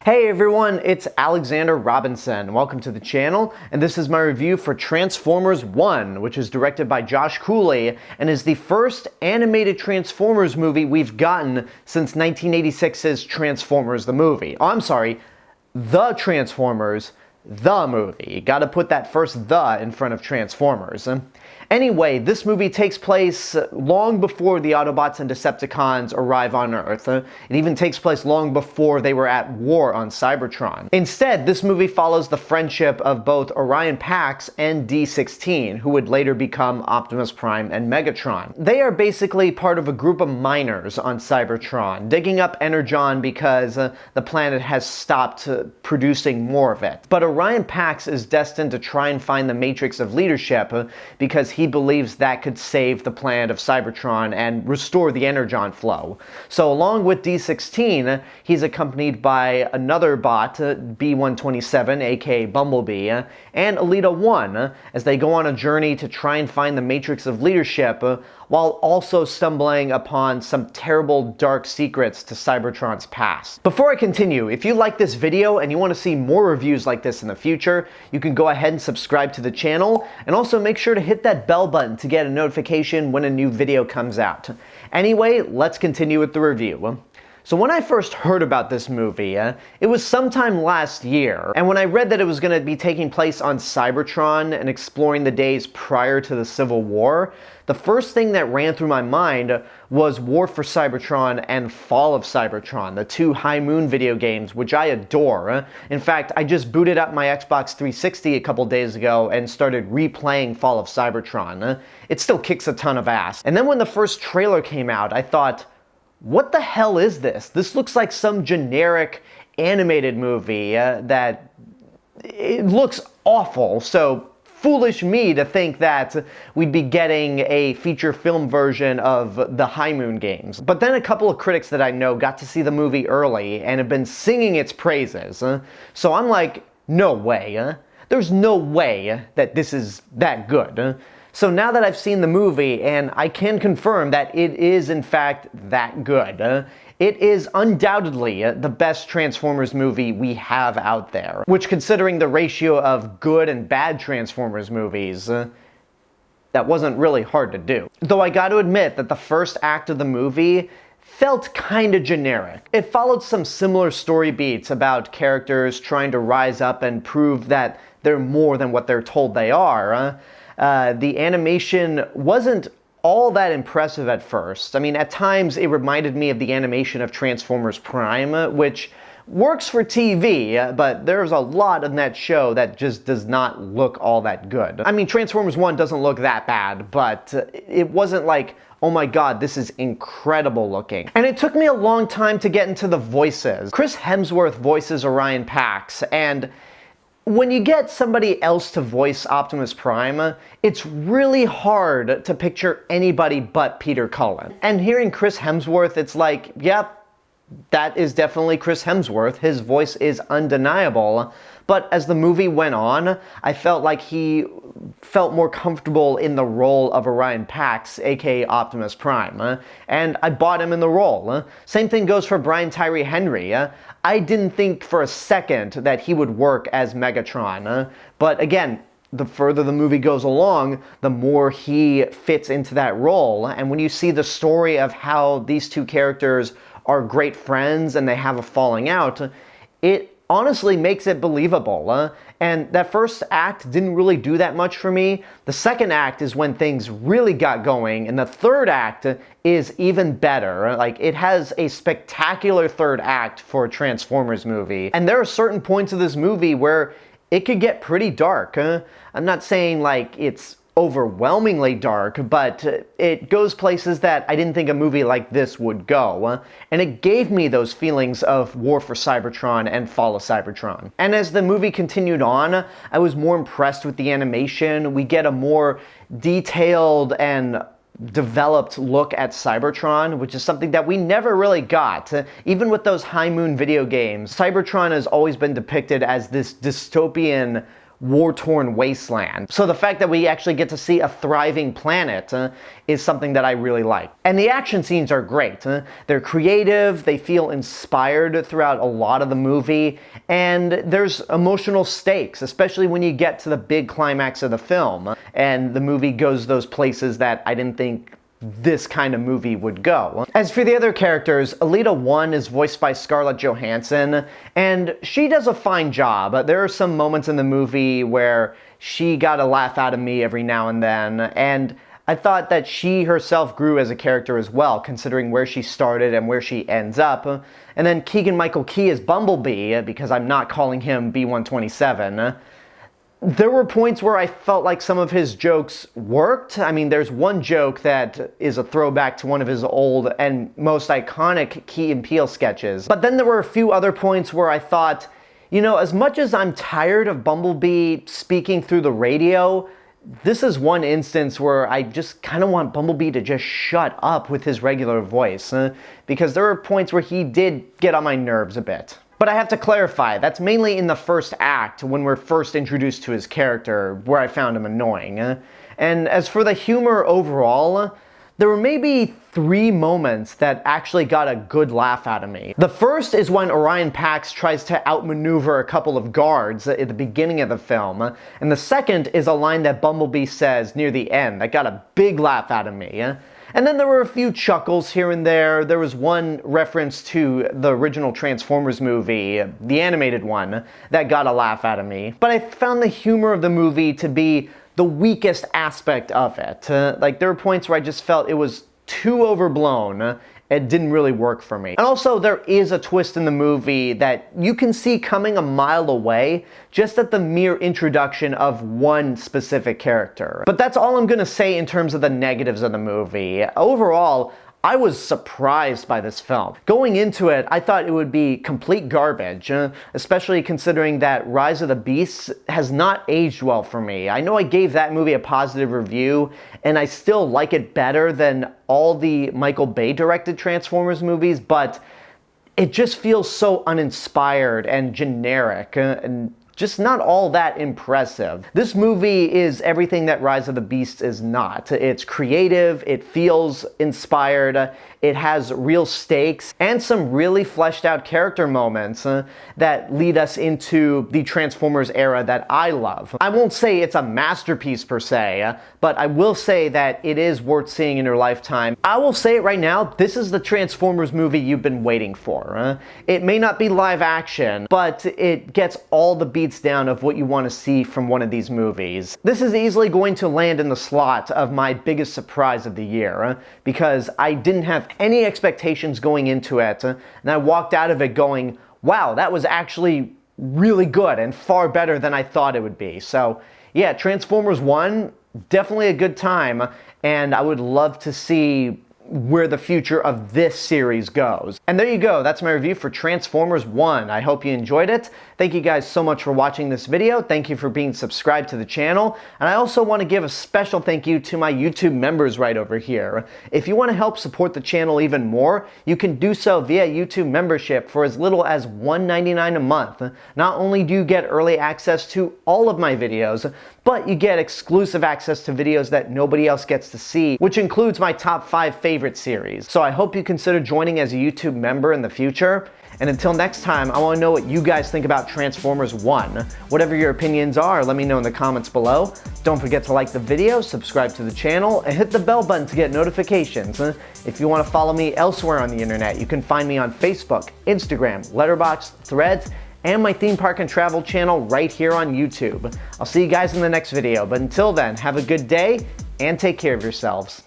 Hey everyone, it's Alexander Robinson. Welcome to the channel, and this is my review for Transformers 1, which is directed by Josh Cooley and is the first animated Transformers movie we've gotten since 1986's Transformers the movie. Oh, I'm sorry, The Transformers, the movie. Gotta put that first "the" in front of Transformers. Anyway, this movie takes place long before the Autobots and Decepticons arrive on Earth. It even takes place long before they were at war on Cybertron. Instead, this movie follows the friendship of both Orion Pax and D-16, who would later become Optimus Prime and Megatron. They are basically part of a group of miners on Cybertron, digging up Energon because the planet has stopped producing more of it. But Orion Pax is destined to try and find the Matrix of Leadership because he believes that could save the planet of Cybertron and restore the Energon flow. So along with D-16, he's accompanied by another bot, B-127, aka Bumblebee, and Elita 1, as they go on a journey to try and find the Matrix of Leadership, while also stumbling upon some terrible dark secrets to Cybertron's past. Before I continue, if you like this video and you want to see more reviews like this in the future, you can go ahead and subscribe to the channel, and also make sure to hit that bell button to get a notification when a new video comes out. Anyway, let's continue with the review. So when I first heard about this movie, it was sometime last year, and when I read that it was going to be taking place on Cybertron and exploring the days prior to the Civil War, the first thing that ran through my mind was War for Cybertron and Fall of Cybertron, the two High Moon video games, which I adore. In fact, I just booted up my Xbox 360 a couple days ago and started replaying Fall of Cybertron. It still kicks a ton of ass. And then when the first trailer came out, I thought, what the hell is this? This looks like some generic animated movie that it looks awful. So foolish me to think that we'd be getting a feature film version of the High Moon games. But then a couple of critics that I know got to see the movie early and have been singing its praises. So I'm like, no way. There's no way that this is that good. So now that I've seen the movie, and I can confirm that it is in fact that good, it is undoubtedly the best Transformers movie we have out there. Which, considering the ratio of good and bad Transformers movies, that wasn't really hard to do. Though I gotta admit that the first act of the movie felt kinda generic. It followed some similar story beats about characters trying to rise up and prove that they're more than what they're told they are. The animation wasn't all that impressive at first. I mean, at times it reminded me of the animation of Transformers Prime, which works for TV, but there's a lot in that show that just does not look all that good. I mean, Transformers 1 doesn't look that bad, but it wasn't like, oh my god, this is incredible looking. And it took me a long time to get into the voices. Chris Hemsworth voices Orion Pax, and when you get somebody else to voice Optimus Prime, it's really hard to picture anybody but Peter Cullen. And hearing Chris Hemsworth, it's like, yep, that is definitely Chris Hemsworth. His voice is undeniable. But as the movie went on, I felt like he felt more comfortable in the role of Orion Pax, aka Optimus Prime, and I bought him in the role. Same thing goes for Tyree Henry. I didn't think for a second that he would work as Megatron, but again, the further the movie goes along, the more he fits into that role. And when you see the story of how these two characters are great friends and they have a falling out, it honestly makes it believable. And that first act didn't really do that much for me. The second act is when things really got going, and the third act is even better. Like, it has a spectacular third act for a Transformers movie. And there are certain points of this movie where it could get pretty dark. I'm not saying like it's overwhelmingly dark, but it goes places that I didn't think a movie like this would go, and it gave me those feelings of War for Cybertron and Fall of Cybertron. And as the movie continued on, I was more impressed with the animation. We get a more detailed and developed look at Cybertron, which is something that we never really got. Even with those High Moon video games, Cybertron has always been depicted as this dystopian war-torn wasteland. So the fact that we actually get to see a thriving planet is something that I really like. And the action scenes are great. They're creative, they feel inspired throughout a lot of the movie, and there's emotional stakes, especially when you get to the big climax of the film, and the movie goes those places that I didn't think this kind of movie would go. As for the other characters, Alita 1 is voiced by Scarlett Johansson, and she does a fine job. There are some moments in the movie where she got a laugh out of me every now and then, and I thought that she herself grew as a character as well, considering where she started and where she ends up. And then Keegan-Michael Key is Bumblebee, because I'm not calling him B-127. There were points where I felt like some of his jokes worked. I mean, there's one joke that is a throwback to one of his old and most iconic Key and Peele sketches. But then there were a few other points where I thought, you know, as much as I'm tired of Bumblebee speaking through the radio, this is one instance where I just kind of want Bumblebee to just shut up with his regular voice, because there were points where he did get on my nerves a bit. But I have to clarify, that's mainly in the first act, when we're first introduced to his character, where I found him annoying. And as for the humor overall, there were maybe 3 moments that actually got a good laugh out of me. The first is when Orion Pax tries to outmaneuver a couple of guards at the beginning of the film, and the second is a line that Bumblebee says near the end that got a big laugh out of me. And then there were a few chuckles here and there. There was one reference to the original Transformers movie, the animated one, that got a laugh out of me. But I found the humor of the movie to be the weakest aspect of it. Like, there were points where I just felt it was too overblown. It didn't really work for me. And also, there is a twist in the movie that you can see coming a mile away just at the mere introduction of one specific character. But that's all I'm gonna say in terms of the negatives of the movie. Overall, I was surprised by this film. Going into it, I thought it would be complete garbage, especially considering that Rise of the Beasts has not aged well for me. I know I gave that movie a positive review, and I still like it better than all the Michael Bay directed Transformers movies, but it just feels so uninspired and generic, and just not all that impressive. This movie is everything that Rise of the Beasts is not. It's creative, it feels inspired, it has real stakes, and some really fleshed out character moments that lead us into the Transformers era that I love. I won't say it's a masterpiece per se, but I will say that it is worth seeing in your lifetime. I will say it right now, this is the Transformers movie you've been waiting for. It may not be live action, but it gets all the beats down of what you want to see from one of these movies. This is easily going to land in the slot of my biggest surprise of the year, because I didn't have any expectations going into it, and I walked out of it going, wow, that was actually really good and far better than I thought it would be. So yeah, Transformers 1, definitely a good time, and I would love to see where the future of this series goes. And there you go, that's my review for Transformers 1. I hope you enjoyed it. Thank you guys so much for watching this video. Thank you for being subscribed to the channel. And I also want to give a special thank you to my YouTube members right over here. If you want to help support the channel even more, you can do so via YouTube membership for as little as $1.99 a month. Not only do you get early access to all of my videos, but you get exclusive access to videos that nobody else gets to see, which includes my top 5 favorite series. So I hope you consider joining as a YouTube member in the future. And until next time, I want to know what you guys think about Transformers 1. Whatever your opinions are, let me know in the comments below. Don't forget to like the video, subscribe to the channel, and hit the bell button to get notifications. If you want to follow me elsewhere on the internet, you can find me on Facebook, Instagram, Letterboxd, Threads, and my theme park and travel channel right here on YouTube. I'll see you guys in the next video, but until then, have a good day and take care of yourselves.